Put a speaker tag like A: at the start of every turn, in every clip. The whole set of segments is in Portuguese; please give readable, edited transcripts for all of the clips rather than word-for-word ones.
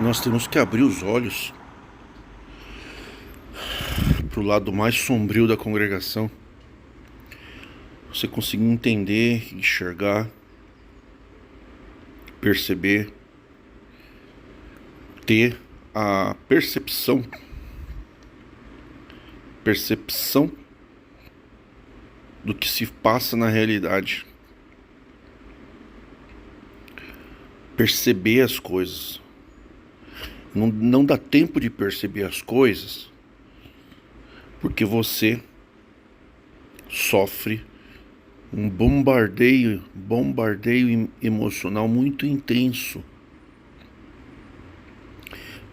A: Nós temos que abrir os olhos para o lado mais sombrio da congregação. Você conseguir entender, enxergar, perceber, ter a percepção do que se passa na realidade. Perceber as coisas. Não dá tempo de perceber as coisas porque você sofre um bombardeio emocional muito intenso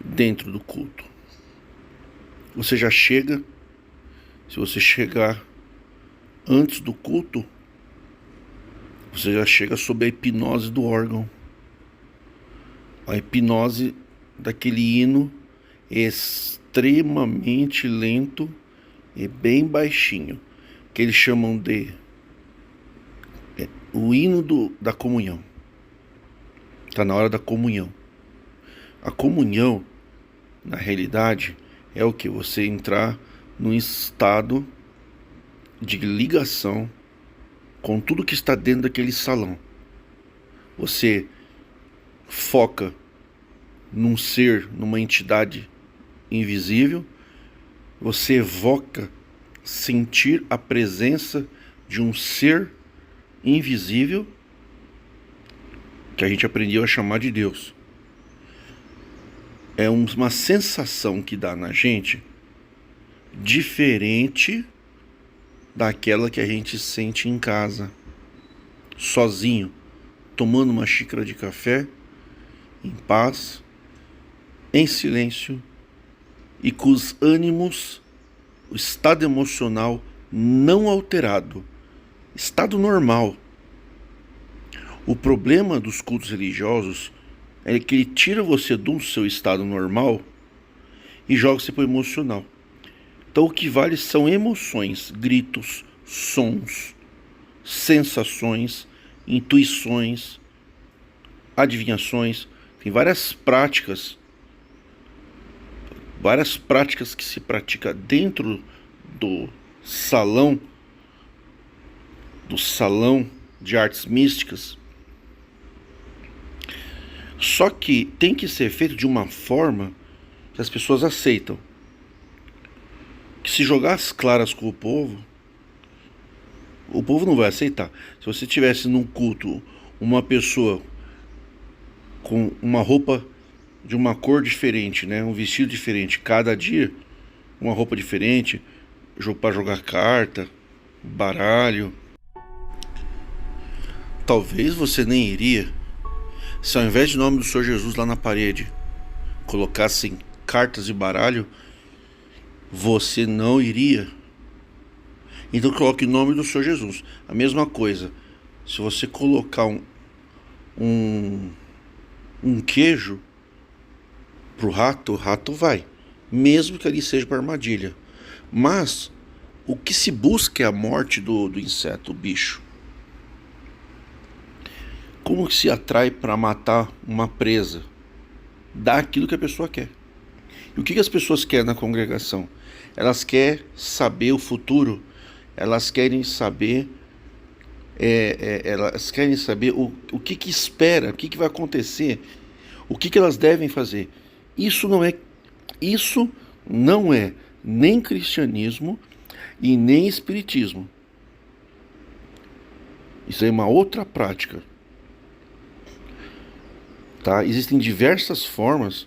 A: dentro do culto. Você já chega, se você chegar antes do culto, você já chega sob a hipnose do órgão. A hipnose daquele hino extremamente lento e bem baixinho, que eles chamam de o hino da comunhão. Está na hora da comunhão. A comunhão, na realidade, é o que? Você entrar num estado de ligação com tudo que está dentro daquele salão. Você foca num ser, numa entidade invisível. Você evoca sentir a presença de um ser invisível que a gente aprendeu a chamar de Deus. É uma sensação que dá na gente diferente daquela que a gente sente em casa, sozinho, tomando uma xícara de café, em paz, em silêncio e com os ânimos, o estado emocional não alterado, estado normal. O problema dos cultos religiosos é que ele tira você do seu estado normal e joga você para o emocional. Então o que vale são emoções, gritos, sons, sensações, intuições, adivinhações. Tem várias práticas que se pratica dentro do salão de artes místicas. Só que tem que ser feito de uma forma que as pessoas aceitam. Que se jogar as claras com o povo não vai aceitar. Se você tivesse num culto uma pessoa com uma roupa de uma cor diferente, né, um vestido diferente cada dia, uma roupa diferente, para jogar carta, baralho, talvez você nem iria. Se ao invés de nome do Senhor Jesus lá na parede colocassem cartas e baralho, você não iria. Então coloque o nome do Senhor Jesus. A mesma coisa, se você colocar um queijo pro rato, o rato vai, mesmo que ali seja para armadilha. Mas o que se busca é a morte do inseto, o bicho. Como que se atrai para matar uma presa? Dá aquilo que a pessoa quer. E o que as pessoas querem na congregação? Elas querem saber o futuro. Elas querem saber elas querem saber o que espera, o que vai acontecer, o que elas devem fazer. Isso isso não é nem cristianismo e nem espiritismo. Isso é uma outra prática. Tá? Existem diversas formas,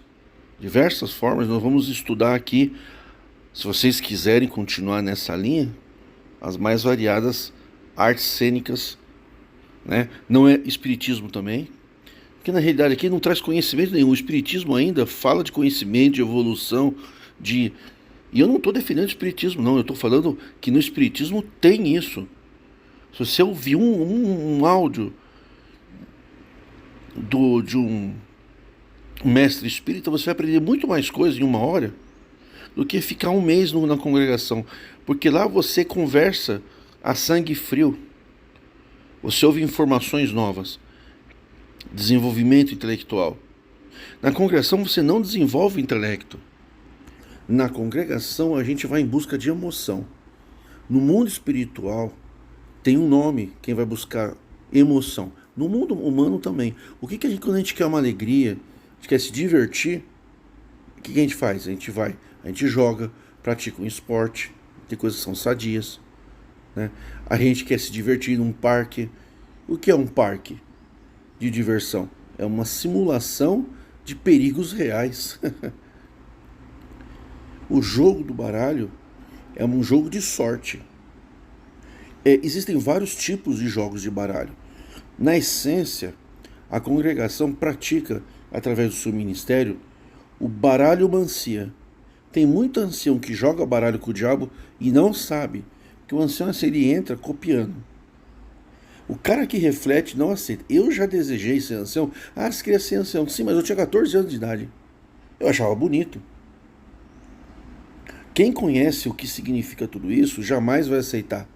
A: nós vamos estudar aqui, se vocês quiserem continuar nessa linha, as mais variadas artes cênicas, né? Não é espiritismo também, porque na realidade aqui não traz conhecimento nenhum. O espiritismo ainda fala de conhecimento, de evolução, de... E eu não estou defendendo o espiritismo, não. Eu estou falando que no espiritismo tem isso. Se você ouvir um áudio de um mestre espírita, você vai aprender muito mais coisa em uma hora do que ficar um mês na congregação. Porque lá você conversa a sangue frio. Você ouve informações novas. Desenvolvimento intelectual. Na congregação você não desenvolve o intelecto. Na congregação a gente vai em busca de emoção. No mundo espiritual tem um nome, quem vai buscar emoção. No mundo humano também. O que a gente, quando a gente quer uma alegria, a gente quer se divertir, o que a gente faz? A gente joga, pratica um esporte, tem coisas que são sadias, né? A gente quer se divertir num parque. O que é um parque de diversão? É uma simulação de perigos reais. O jogo do baralho é um jogo de sorte. Existem vários tipos de jogos de baralho. Na essência, a congregação pratica, através do seu ministério, o baralho-mancia. Tem muito ancião que joga baralho com o diabo e não sabe que o ancião, assim, ele entra copiando. O cara que reflete não aceita. Eu já desejei ser ancião. Ah, você queria ser ancião? Sim, mas eu tinha 14 anos de idade. Eu achava bonito. Quem conhece o que significa tudo isso jamais vai aceitar.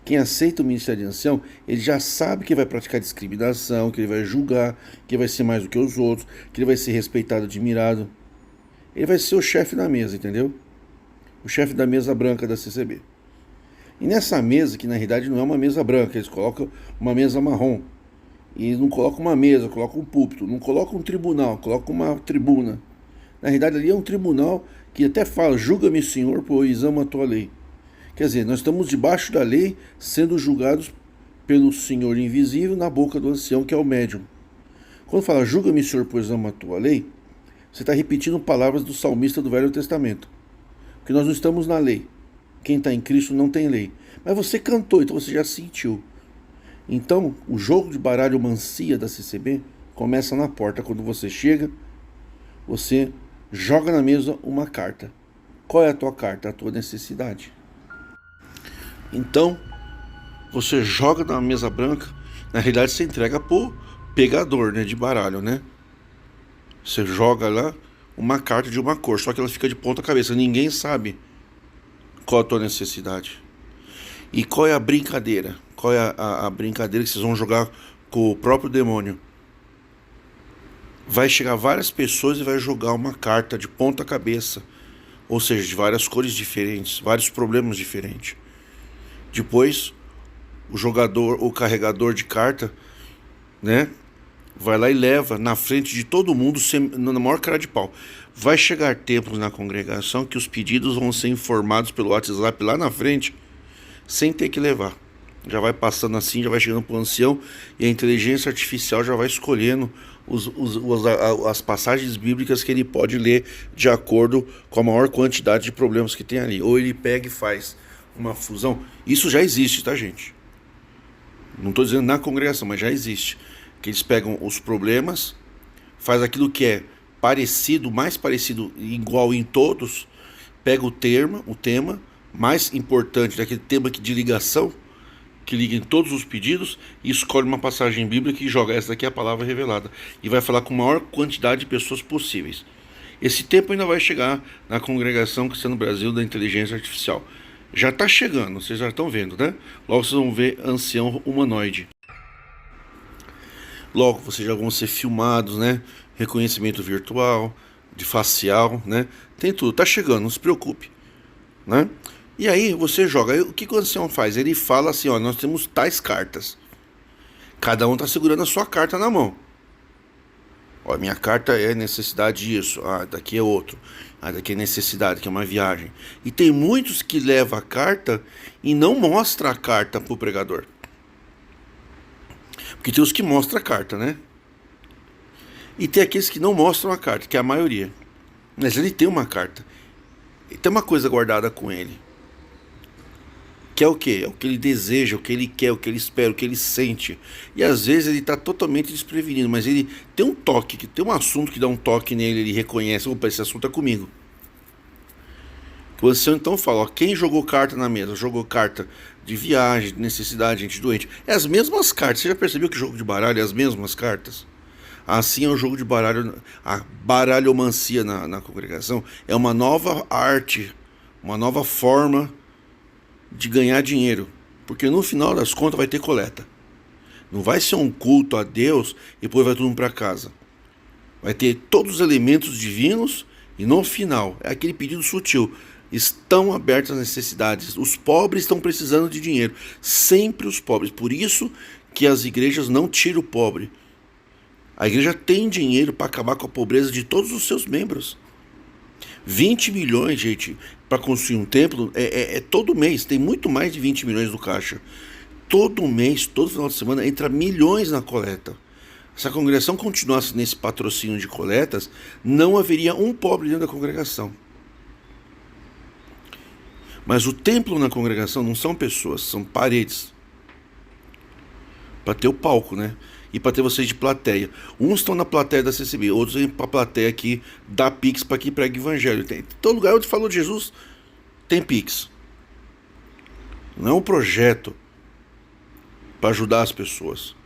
A: Quem aceita o ministério de ancião, ele já sabe que vai praticar discriminação, que ele vai julgar, que vai ser mais do que os outros, que ele vai ser respeitado, admirado. Ele vai ser o chefe da mesa, entendeu? O chefe da mesa branca da CCB. E nessa mesa, que na realidade não é uma mesa branca, eles colocam uma mesa marrom. E não colocam uma mesa, colocam um púlpito, não colocam um tribunal, colocam uma tribuna. Na realidade ali é um tribunal que até fala, julga-me, Senhor, pois amo a tua lei. Quer dizer, nós estamos debaixo da lei, sendo julgados pelo Senhor invisível na boca do ancião, que é o médium. Quando fala, julga-me, Senhor, pois amo a tua lei, você está repetindo palavras do salmista do Velho Testamento. Porque nós não estamos na lei. Quem está em Cristo não tem lei. Mas você cantou, então você já sentiu. Então, o jogo de baralho mancia da CCB começa na porta. Quando você chega, você joga na mesa uma carta. Qual é a tua carta? A tua necessidade. Então, você joga na mesa branca. Na realidade, você entrega pro pegador, né, de baralho, né? Você joga lá uma carta de uma cor, só que ela fica de ponta cabeça. Ninguém sabe qual a tua necessidade. E qual é a brincadeira? Qual é a brincadeira que vocês vão jogar com o próprio demônio? Vai chegar várias pessoas e vai jogar uma carta de ponta cabeça. Ou seja, de várias cores diferentes, vários problemas diferentes. Depois, o carregador de carta, né, vai lá e leva na frente de todo mundo, na maior cara de pau. Vai chegar tempos na congregação que os pedidos vão ser informados pelo WhatsApp lá na frente, sem ter que levar. Já vai passando assim, já vai chegando para o ancião, e a inteligência artificial já vai escolhendo as passagens bíblicas que ele pode ler de acordo com a maior quantidade de problemas que tem ali. Ou ele pega e faz uma fusão. Isso já existe, tá, gente? Não estou dizendo na congregação, mas já existe. Que eles pegam os problemas, faz aquilo que é parecido, mais parecido, igual em todos, pega o tema mais importante daquele tema de ligação, que liga em todos os pedidos, e escolhe uma passagem bíblica e joga. Essa daqui é a palavra revelada. E vai falar com a maior quantidade de pessoas possíveis. Esse tempo ainda vai chegar na congregação que está no Brasil da inteligência artificial. Já está chegando, vocês já estão vendo, né? Logo vocês vão ver ancião humanoide. Logo vocês já vão ser filmados, né? Reconhecimento virtual, de facial, né? Tem tudo, tá chegando, não se preocupe, né? E aí você joga. Aí, o que o ancião faz? Ele fala assim, ó, nós temos tais cartas. Cada um está segurando a sua carta na mão. Ó, minha carta é necessidade disso. Ah, daqui é outro. Ah, daqui é necessidade, que é uma viagem. E tem muitos que levam a carta e não mostram a carta para o pregador. Porque tem os que mostram a carta, né? E tem aqueles que não mostram a carta, que é a maioria. Mas ele tem uma carta. E tem uma coisa guardada com ele. Que é o quê? É o que ele deseja, o que ele quer, o que ele espera, o que ele sente. E às vezes ele está totalmente desprevenido, mas ele tem um toque, que tem um assunto que dá um toque nele, ele reconhece, opa, esse assunto é comigo. O ancião então fala, ó, quem jogou carta na mesa? Jogou carta de viagem, de necessidade, gente doente. É as mesmas cartas. Você já percebeu que o jogo de baralho é as mesmas cartas? Assim é o jogo de baralho, a baralhomancia na congregação é uma nova arte, uma nova forma de ganhar dinheiro, porque no final das contas vai ter coleta. Não vai ser um culto a Deus e depois vai todo mundo para casa. Vai ter todos os elementos divinos e no final é aquele pedido sutil. Estão abertas as necessidades. Os pobres estão precisando de dinheiro. Sempre os pobres. Por isso que as igrejas não tiram o pobre. A igreja tem dinheiro para acabar com a pobreza de todos os seus membros. 20 milhões, gente, para construir um templo é todo mês. Tem muito mais de 20 milhões no caixa. Todo mês, todo final de semana, entra milhões na coleta. Se a congregação continuasse nesse patrocínio de coletas, não haveria um pobre dentro da congregação. Mas o templo na congregação não são pessoas, são paredes. Para ter o palco, né? E para ter vocês de plateia. Uns estão na plateia da CCB, outros vêm para a plateia aqui da Pix para que pregue evangelho. Tem todo lugar onde falou de Jesus tem Pix. Não é um projeto para ajudar as pessoas.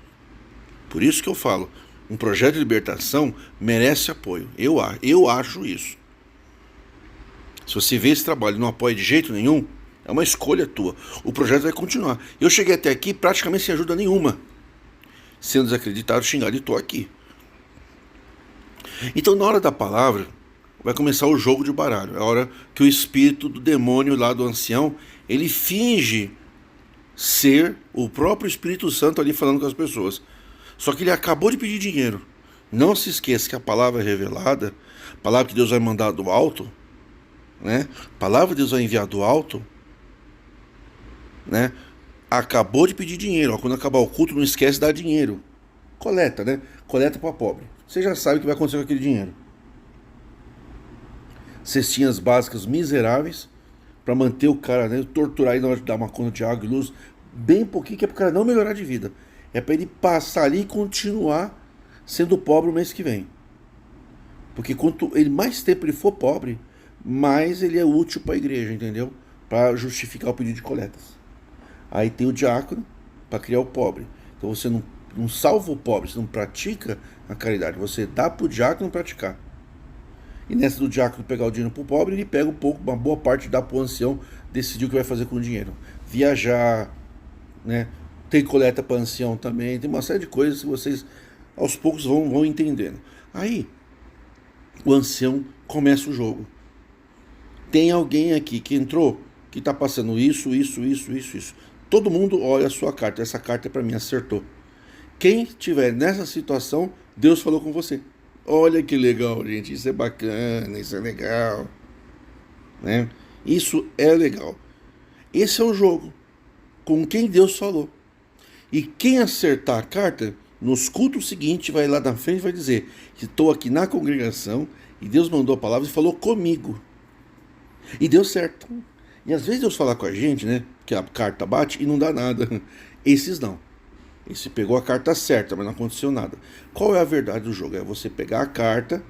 A: Por isso que eu falo, um projeto de libertação merece apoio. Eu acho isso. Se você vê esse trabalho e não apoia de jeito nenhum, é uma escolha tua. O projeto vai continuar. Eu cheguei até aqui praticamente sem ajuda nenhuma. Sendo desacreditado, xingado, e estou aqui. Então, na hora da palavra, vai começar o jogo de baralho. É a hora que o espírito do demônio lá do ancião, ele finge ser o próprio Espírito Santo ali falando com as pessoas. Só que ele acabou de pedir dinheiro. Não se esqueça que a palavra é revelada, a palavra que Deus vai mandar do alto, né? A palavra que Deus vai enviar do alto, né? Acabou de pedir dinheiro. Ó, quando acabar o culto, não esquece de dar dinheiro. Coleta, né? Coleta para pobre. Você já sabe o que vai acontecer com aquele dinheiro. Cestinhas básicas miseráveis para manter o cara, né? Torturar ele na hora de dar uma conta de água e luz. Bem pouquinho, que é para o cara não melhorar de vida. É para ele passar ali e continuar sendo pobre o mês que vem. Porque quanto ele mais tempo ele for pobre, mais ele é útil para a igreja, entendeu? Para justificar o pedido de coletas. Aí tem o diácono para criar o pobre. Então você não salva o pobre, você não pratica a caridade. Você dá para o diácono praticar. E nessa do diácono pegar o dinheiro para o pobre, ele pega um pouco, uma boa parte dá para o ancião decidir o que vai fazer com o dinheiro. Viajar, né? Tem coleta para ancião também. Tem uma série de coisas que vocês aos poucos vão entendendo. Aí o ancião começa o jogo. Tem alguém aqui que entrou que está passando isso. Todo mundo olha a sua carta. Essa carta é para mim, acertou. Quem estiver nessa situação, Deus falou com você. Olha que legal, gente. Isso é bacana, isso é legal. Né? Isso é legal. Esse é o jogo. Com quem Deus falou. E quem acertar a carta, nos cultos seguintes, vai lá na frente e vai dizer: estou aqui na congregação e Deus mandou a palavra e falou comigo. E deu certo. E às vezes Deus fala com a gente, né? Que a carta bate e não dá nada. Esses não. Esse pegou a carta certa, mas não aconteceu nada. Qual é a verdade do jogo? É você pegar a carta,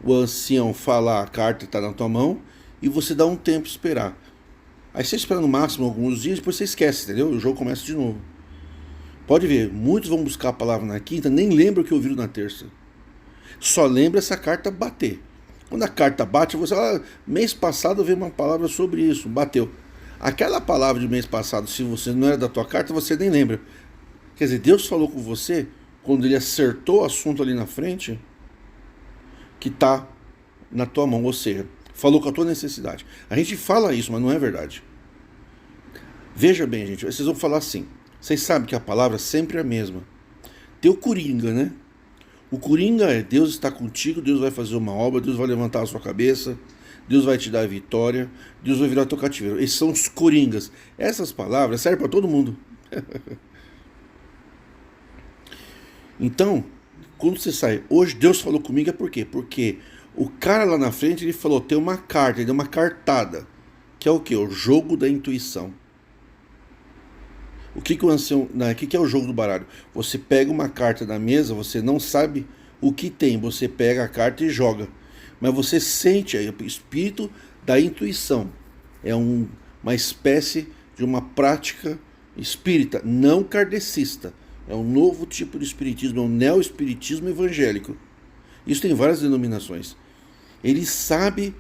A: o ancião falar, a carta está na tua mão, e você dá um tempo esperar. Aí você espera no máximo alguns dias, depois você esquece, entendeu? O jogo começa de novo. Pode ver, muitos vão buscar a palavra na quinta, nem lembram o que ouviram na terça. Só lembra essa carta bater. Quando a carta bate, você fala, mês passado eu vi uma palavra sobre isso, bateu. Aquela palavra de mês passado, se você não era da tua carta, você nem lembra. Quer dizer, Deus falou com você, quando ele acertou o assunto ali na frente, que está na tua mão, ou seja, falou com a tua necessidade. A gente fala isso, mas não é verdade. Veja bem, gente, vocês vão falar assim, vocês sabem que a palavra sempre é a mesma. Tem o Coringa, né? O Coringa é Deus está contigo, Deus vai fazer uma obra, Deus vai levantar a sua cabeça, Deus vai te dar a vitória, Deus vai virar teu cativeiro. Esses são os Coringas. Essas palavras servem para todo mundo. Então, quando você sai, hoje Deus falou comigo, é por quê? Porque o cara lá na frente, ele falou, tem uma carta, ele deu uma cartada, que é o quê? O jogo da intuição. O que o ancião, o que é o jogo do baralho? Você pega uma carta da mesa, você não sabe o que tem, você pega a carta e joga. Mas você sente aí, o espírito da intuição. É uma espécie de uma prática espírita, não kardecista. É um novo tipo de espiritismo, é um neo-espiritismo evangélico. Isso tem várias denominações. Ele sabe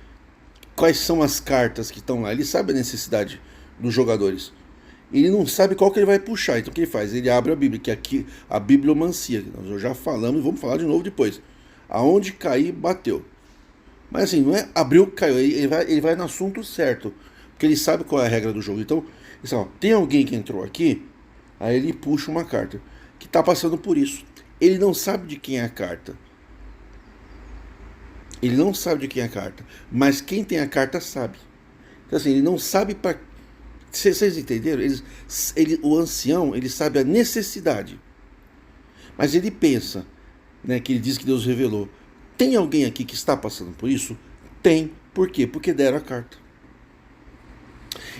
A: quais são as cartas que estão lá, ele sabe a necessidade dos jogadores. Ele não sabe qual que ele vai puxar, então o que ele faz? Ele abre a Bíblia, que aqui a bibliomancia, que nós já falamos e vamos falar de novo depois. Aonde cair, bateu. Mas assim, não é abriu, caiu, ele vai no assunto certo, porque ele sabe qual é a regra do jogo. Então, assim, ó, tem alguém que entrou aqui, aí ele puxa uma carta, que está passando por isso. Ele não sabe de quem é a carta. Ele não sabe de quem é a carta, mas quem tem a carta sabe. Então assim, ele não sabe para... Vocês entenderam? O ancião, ele sabe a necessidade. Mas ele pensa, né, que ele diz que Deus revelou. Tem alguém aqui que está passando por isso? Tem. Por quê? Porque deram a carta.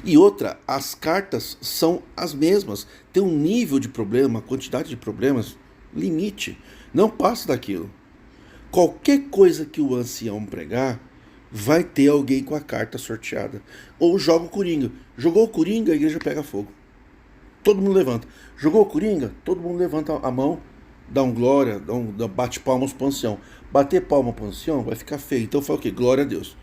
A: E outra, as cartas são as mesmas. Tem um nível de problema, uma quantidade de problemas, limite. Não passa daquilo. Qualquer coisa que o ancião pregar, vai ter alguém com a carta sorteada. Ou joga o Coringa. Jogou o Coringa, a igreja pega fogo. Todo mundo levanta. Jogou o Coringa, todo mundo levanta a mão, dá um glória, bate palmas pro ancião. Bater palma pro ancião vai ficar feio. Então fala o quê? Glória a Deus.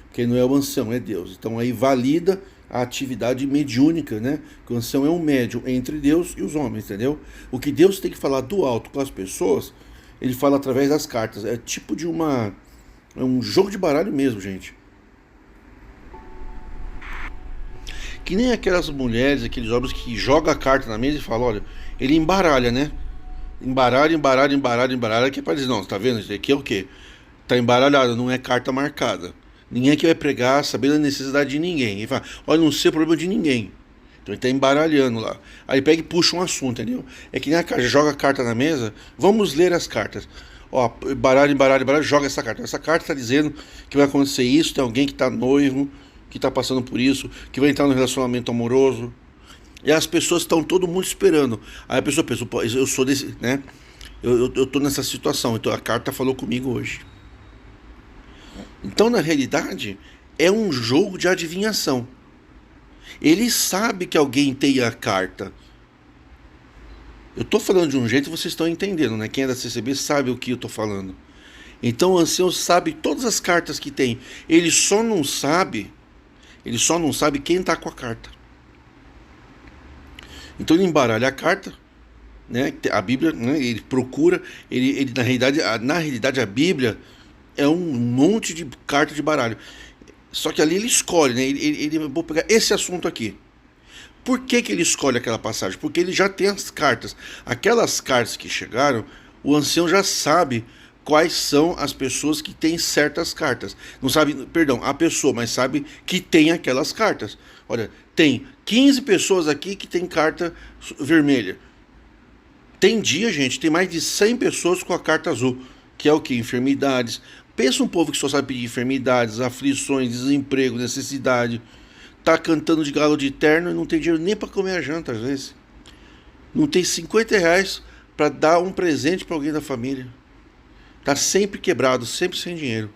A: Porque não é o ancião, é Deus. Então aí valida a atividade mediúnica, né? Que o ancião é um médium entre Deus e os homens, entendeu? O que Deus tem que falar do alto com as pessoas, ele fala através das cartas. É tipo de é um jogo de baralho mesmo, gente. Que nem aquelas mulheres, aqueles homens que jogam a carta na mesa e falam, olha, ele embaralha, né? Embaralha, que é pra dizer, não, tá vendo? Isso aqui é o quê? Tá embaralhado, não é carta marcada. Ninguém aqui vai pregar sabendo a necessidade de ninguém. Ele fala, olha, não sei o problema de ninguém. Então ele tá embaralhando lá. Aí pega e puxa um assunto, entendeu? É que nem a carta, joga a carta na mesa, vamos ler as cartas. Ó, baralho, joga essa carta. Essa carta está dizendo que vai acontecer isso, tem alguém que está noivo, que está passando por isso, que vai entrar no relacionamento amoroso. E as pessoas estão todo mundo esperando. Aí a pessoa pensa, pô, eu sou desse, né? Eu tô nessa situação, então a carta falou comigo hoje. Então, na realidade, é um jogo de adivinhação. Ele sabe que alguém tem a carta. Eu estou falando de um jeito e vocês estão entendendo, né? Quem é da CCB sabe o que eu estou falando. Então o ancião sabe todas as cartas que tem. Ele só não sabe quem está com a carta. Então ele embaralha a carta, né? A Bíblia, né? Ele procura, ele na realidade a Bíblia é um monte de carta de baralho. Só que ali ele escolhe, né? Ele vou pegar esse assunto aqui. Por que ele escolhe aquela passagem? Porque ele já tem as cartas. Aquelas cartas que chegaram, o ancião já sabe quais são as pessoas que têm certas cartas. Não sabe, perdão, a pessoa, mas sabe que tem aquelas cartas. Olha, tem 15 pessoas aqui que tem carta vermelha. Tem dia, gente, tem mais de 100 pessoas com a carta azul, que é o que? Enfermidades. Pensa um povo que só sabe pedir enfermidades, aflições, desemprego, necessidade. Tá cantando de galo de terno e não tem dinheiro nem para comer a janta, às vezes. Não tem 50 reais para dar um presente para alguém da família. Tá sempre quebrado, sempre sem dinheiro.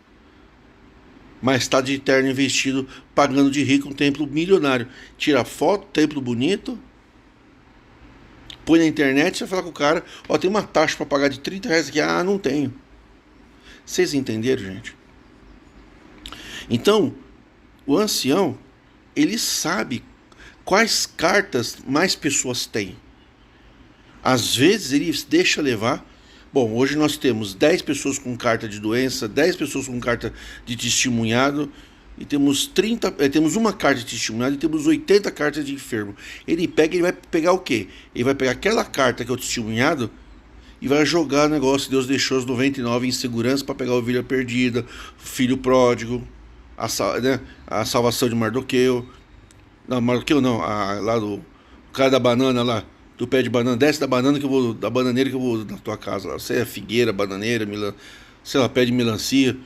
A: Mas tá de terno investido, pagando de rico um templo milionário. Tira foto, templo bonito, põe na internet, você fala com o cara, ó, tem uma taxa para pagar de 30 reais aqui. Ah, não tenho. Vocês entenderam, gente? Então, o ancião, ele sabe quais cartas mais pessoas têm. Às vezes ele deixa levar. Bom, hoje nós temos 10 pessoas com carta de doença, 10 pessoas com carta de testemunhado, e temos uma carta de testemunhado e temos 80 cartas de enfermo. Ele vai pegar o quê? Ele vai pegar aquela carta que é o testemunhado e vai jogar negócio. Deus deixou os 99 em segurança para pegar a ovelha perdida, filho pródigo, né, a salvação de Mardoqueu. Não, Mardoqueu não, lá do o cara da banana lá, do pé de banana, desce da banana que eu vou, da bananeira que eu vou na tua casa. Lá. Você é figueira, bananeira, sei lá, pé de melancia.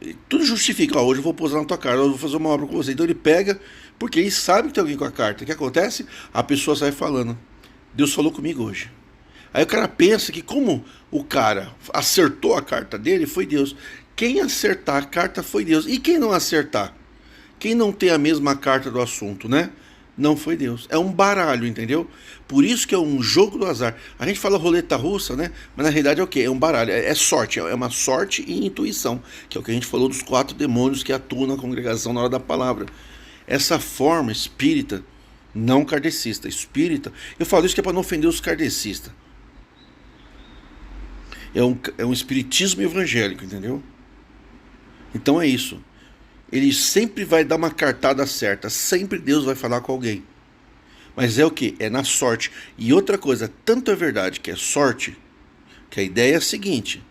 A: E tudo justifica, ó, hoje eu vou pousar na tua casa, hoje eu vou fazer uma obra com você. Então ele pega, porque ele sabe que tem alguém com a carta. O que acontece? A pessoa sai falando, Deus falou comigo hoje. Aí o cara pensa que como o cara acertou a carta dele, foi Deus. Quem acertar a carta foi Deus. E quem não acertar? Quem não tem a mesma carta do assunto, né? Não foi Deus. É um baralho, entendeu? Por isso que é um jogo do azar. A gente fala roleta russa, né? Mas na realidade é o quê? É um baralho. É sorte. É uma sorte e intuição. Que é o que a gente falou dos 4 demônios que atuam na congregação na hora da palavra. Essa forma espírita, não kardecista, espírita. Eu falo isso que é para não ofender os kardecistas. É um espiritismo evangélico, entendeu? Então é isso. Ele sempre vai dar uma cartada certa. Sempre Deus vai falar com alguém. Mas é o que? É na sorte. E outra coisa, tanto é verdade que é sorte, que a ideia é a seguinte.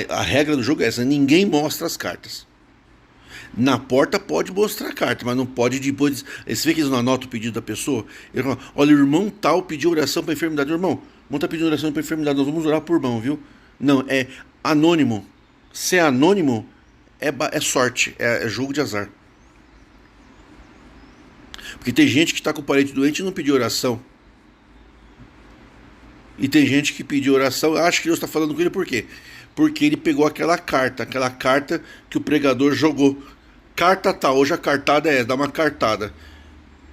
A: A regra do jogo é essa. Ninguém mostra as cartas. Na porta pode mostrar a carta, mas não pode depois. Você vê que eles não anotam o pedido da pessoa? Ele fala, olha, o irmão tal pediu oração para enfermidade. Irmão, o irmão está pedindo oração para enfermidade. Nós vamos orar por irmão, viu? Não, é anônimo. Se é anônimo, é sorte, é jogo de azar. Porque tem gente que está com o parente doente e não pediu oração. E tem gente que pediu oração, acha que Deus está falando com ele por quê? Porque ele pegou aquela carta que o pregador jogou. Carta tal, hoje a cartada é, dá uma cartada.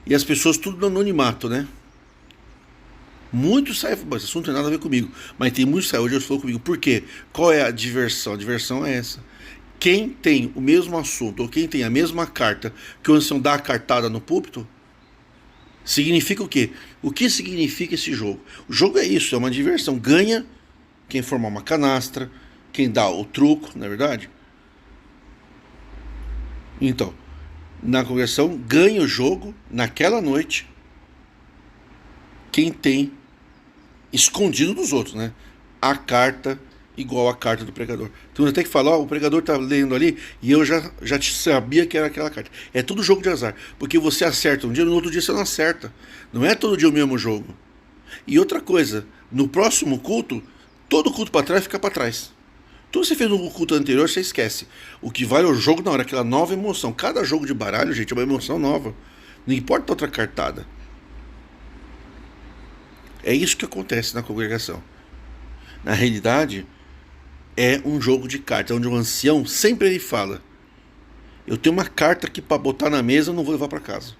A: E as pessoas tudo no anonimato, né? Muitos saem, esse assunto não tem nada a ver comigo. Mas tem muitos que saem, hoje Deus falou comigo. Por quê? Qual é a diversão? A diversão é essa. Quem tem o mesmo assunto, ou quem tem a mesma carta que o ancião dá a cartada no púlpito, significa o quê? O que significa esse jogo? O jogo é isso, é uma diversão. Ganha quem formar uma canastra, quem dá o truco, não é verdade? Então, na congregação, ganha o jogo naquela noite quem tem escondido dos outros, né? A carta igual a carta do pregador. Então você tem que falar, ó, o pregador tá lendo ali e eu já sabia que era aquela carta. É tudo jogo de azar, porque você acerta um dia, no outro dia você não acerta. Não é todo dia o mesmo jogo. E outra coisa, no próximo culto, todo culto para trás fica para trás. Tudo que você fez no culto anterior, você esquece. O que vale é o jogo na hora, aquela nova emoção. Cada jogo de baralho, gente, é uma emoção nova. Não importa a outra cartada. É isso que acontece na congregação. Na realidade, é um jogo de cartas, onde o ancião sempre ele fala: eu tenho uma carta aqui para botar na mesa, eu não vou levar para casa.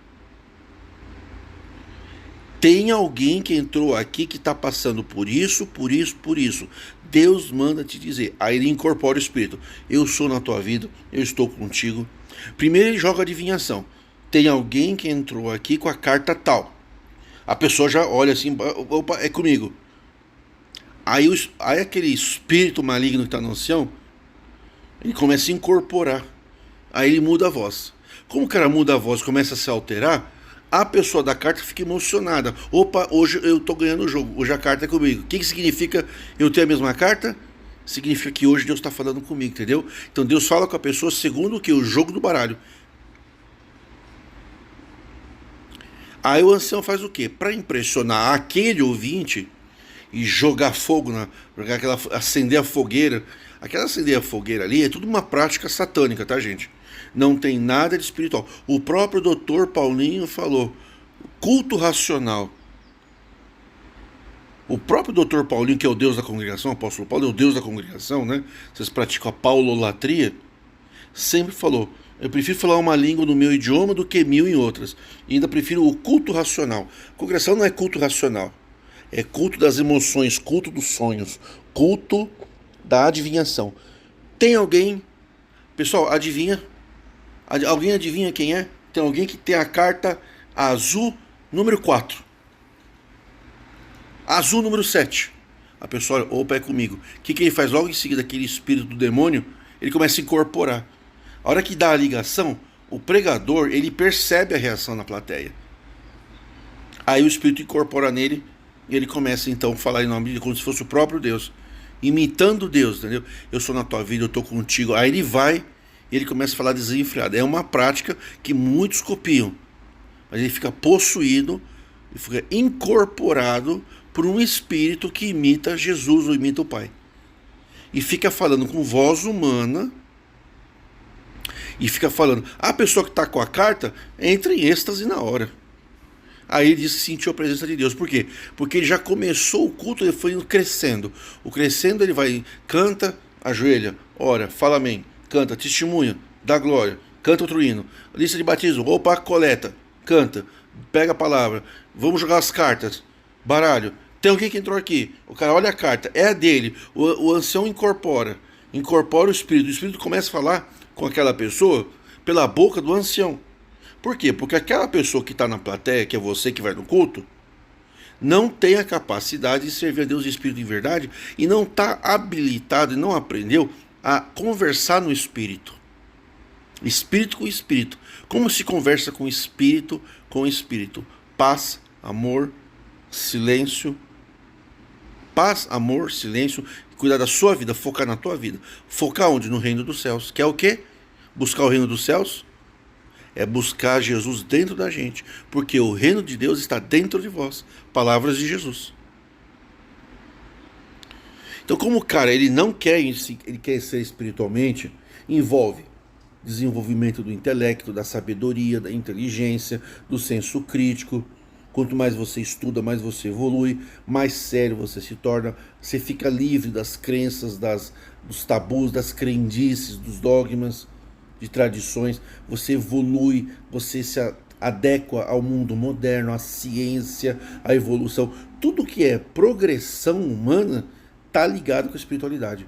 A: Tem alguém que entrou aqui que está passando por isso, por isso, por isso. Deus manda te dizer. Aí ele incorpora o espírito. Eu sou na tua vida, eu estou contigo. Primeiro ele joga adivinhação. Tem alguém que entrou aqui com a carta tal. A pessoa já olha assim, opa, é comigo. Aí aquele espírito maligno que está no ancião, ele começa a incorporar. Aí ele muda a voz. Como o cara muda a voz, começa a se alterar, a pessoa da carta fica emocionada. Opa, hoje eu estou ganhando o jogo, hoje a carta é comigo. O que significa eu ter a mesma carta? Significa que hoje Deus está falando comigo, entendeu? Então Deus fala com a pessoa segundo o que? O jogo do baralho. Aí o ancião faz o quê? Para impressionar aquele ouvinte e jogar fogo, acender a fogueira. Aquela acender a fogueira ali é tudo uma prática satânica, tá, gente? Não tem nada de espiritual. O próprio doutor Paulinho falou, culto racional. O próprio doutor Paulinho, que é o Deus da congregação, o apóstolo Paulo é o Deus da congregação, né? Vocês praticam a paulolatria, sempre falou, eu prefiro falar uma língua no meu idioma do que 1000 em outras. E ainda prefiro o culto racional. A congregação não é culto racional. É culto das emoções, culto dos sonhos, culto da adivinhação. Tem alguém, pessoal, adivinha? Alguém adivinha quem é? Tem alguém que tem a carta azul número 4. Azul número 7. A pessoa olha, opa, é comigo. O que ele faz logo em seguida? Aquele espírito do demônio, ele começa a incorporar. A hora que dá a ligação, o pregador, ele percebe a reação na plateia. Aí o espírito incorpora nele E ele começa então a falar em nome de como se fosse o próprio Deus, imitando Deus, entendeu? Eu sou na tua vida, eu estou contigo. Aí ele vai e ele começa a falar desenfreado. É uma prática que muitos copiam, mas ele fica possuído e fica incorporado por um espírito que imita Jesus ou imita o Pai. E fica falando com voz humana e fica falando. A pessoa que está com a carta entra em êxtase na hora. Aí ele diz que sentiu a presença de Deus. Por quê? Porque ele já começou o culto, ele foi crescendo. O crescendo ele vai, canta, ajoelha, ora, fala amém, canta, testemunha, dá glória, canta outro hino. Lista de batismo, opa, coleta, canta, pega a palavra, vamos jogar as cartas, baralho. Tem alguém que entrou aqui, o cara olha a carta, é a dele, o ancião incorpora o espírito começa a falar com aquela pessoa pela boca do ancião. Por quê? Porque aquela pessoa que está na plateia, que é você que vai no culto, não tem a capacidade de servir a Deus de espírito em verdade e não está habilitado e não aprendeu a conversar no espírito. Espírito com espírito. Como se conversa com espírito com espírito? Paz, amor, silêncio. Paz, amor, silêncio. Cuidar da sua vida, focar na tua vida. Focar onde? No reino dos céus. Que é o quê? Buscar o reino dos céus? É buscar Jesus dentro da gente, porque o reino de Deus está dentro de vós. Palavras de Jesus. Então, como o cara ele não quer, ele quer ser espiritualmente, envolve desenvolvimento do intelecto, da sabedoria, da inteligência, do senso crítico. Quanto mais você estuda, mais você evolui, mais sério você se torna, você fica livre das crenças, dos tabus, das crendices, dos dogmas, de tradições, você evolui, você se adequa ao mundo moderno, à ciência, à evolução. Tudo que é progressão humana está ligado com a espiritualidade.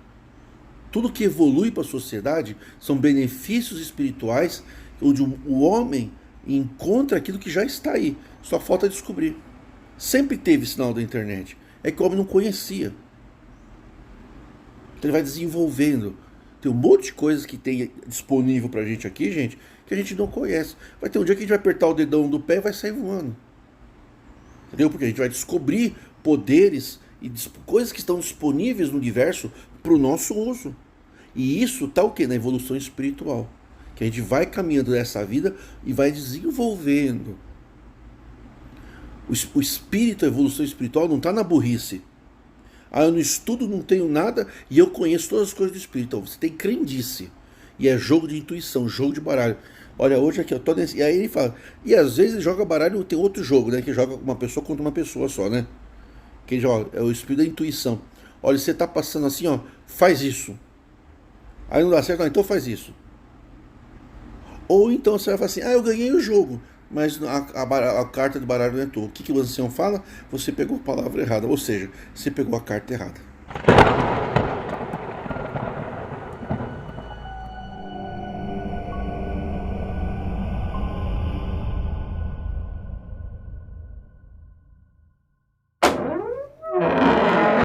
A: Tudo que evolui para a sociedade são benefícios espirituais onde o homem encontra aquilo que já está aí, só falta descobrir. Sempre teve sinal da internet, é que o homem não conhecia. Então ele vai desenvolvendo. Tem um monte de coisas que tem disponível pra gente aqui, gente, que a gente não conhece. Vai ter um dia que a gente vai apertar o dedão do pé e vai sair voando. Entendeu? Porque a gente vai descobrir poderes e coisas que estão disponíveis no universo pro nosso uso. E isso tá o quê? Na evolução espiritual. Que a gente vai caminhando nessa vida e vai desenvolvendo. O espírito, a evolução espiritual não tá na burrice. Ah, eu não estudo, não tenho nada e eu conheço todas as coisas do espírito. Então, você tem crendice. E é jogo de intuição, jogo de baralho. Olha, hoje aqui eu tô nesse... E aí ele fala... E às vezes ele joga baralho, tem outro jogo, né? Que joga uma pessoa contra uma pessoa só, né? Que ele joga, é o espírito da intuição. Olha, você tá passando assim, ó, faz isso. Aí não dá certo, não, então faz isso. Ou então você vai falar assim, ah, eu ganhei o jogo, mas a carta de baralho não é tua. O que o ancião fala? Você pegou a palavra errada, ou seja, você pegou a carta errada.